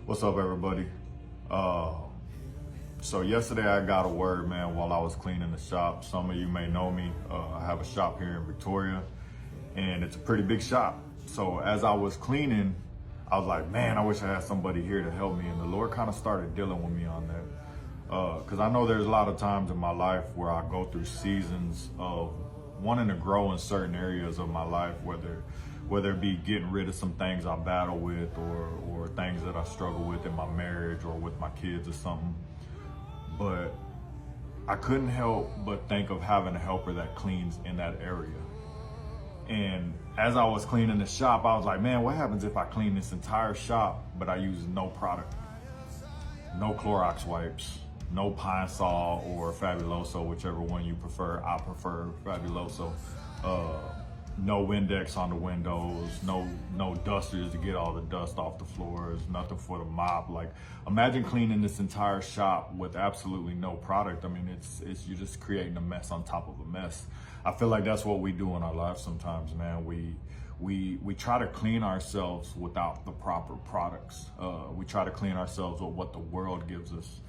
What's up, everybody? So yesterday I got a word, man, while I was cleaning the shop. Some of you may know me. I have a shop here in Victoria, and it's a pretty big shop. So as I was cleaning, I was like, man, I wish I had somebody here to help me. And the Lord kind of started dealing with me on that. Because I know there's a lot of times in my life where I go through seasons of wanting to grow in certain areas of my life, whether it be getting rid of some things I battle with or things that I struggle with in my marriage or with my kids or something. But I couldn't help but think of having a helper that cleans in that area. And as I was cleaning the shop, I was like, man, what happens if I clean this entire shop, but I use no product? No Clorox wipes, no Pine Sol or Fabuloso, whichever one you prefer. I prefer Fabuloso. No Windex on the windows, no dusters to get all the dust off the floors, nothing for the mop. Like, imagine cleaning this entire shop with absolutely no product. I mean, it's you're just creating a mess on top of a mess. I feel like that's what we do in our lives sometimes, man. We try to clean ourselves without the proper products. We try to clean ourselves with what the world gives us.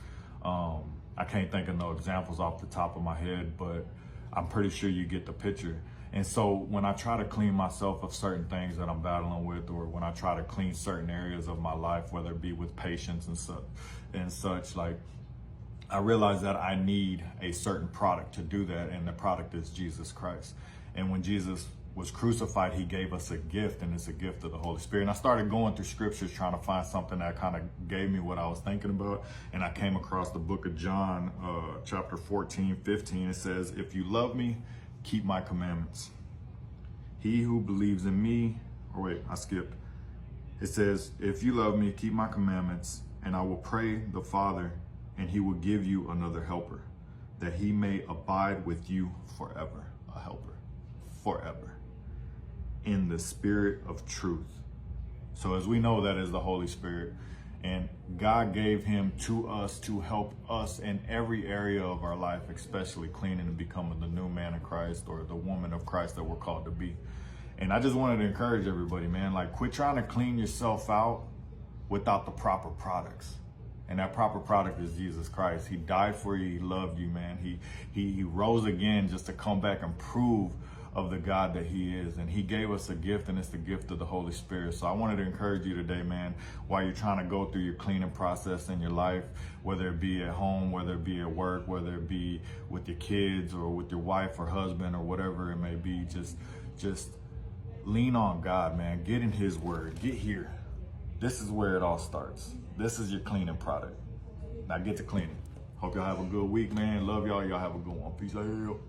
I can't think of no examples off the top of my head, but I'm pretty sure you get the picture. And so when I try to clean myself of certain things that I'm battling with, or when I try to clean certain areas of my life, whether it be with patience and such, like, I realize that I need a certain product to do that, and the product is Jesus Christ. And when Jesus was crucified, he gave us a gift, and it's a gift of the Holy Spirit. And I started going through scriptures trying to find something that kind of gave me what I was thinking about. And I came across the book of John, chapter 14:15. It says, if you love me, keep my commandments. He who believes in me, or wait, I skipped. It says, if you love me, keep my commandments, and I will pray the Father, and he will give you another helper, that he may abide with you forever. A helper, forever, in the Spirit of truth. So as we know, that is the Holy Spirit. And God gave him to us to help us in every area of our life, especially cleaning and becoming the new man of Christ or the woman of Christ that we're called to be. And I just wanted to encourage everybody, man, like, quit trying to clean yourself out without the proper products. And that proper product is Jesus Christ. He died for you. He loved you, man. He rose again just to come back and prove of the God that he is. And he gave us a gift, and it's the gift of the Holy Spirit. So I wanted to encourage you today, man, while you're trying to go through your cleaning process in your life, whether it be at home, whether it be at work, whether it be with your kids or with your wife or husband or whatever it may be, just lean on God, man. Get in his word. Get here. This is where it all starts. This is your cleaning product. Now get to cleaning. Hope y'all have a good week, man. Love y'all. Y'all have a good one. Peace out.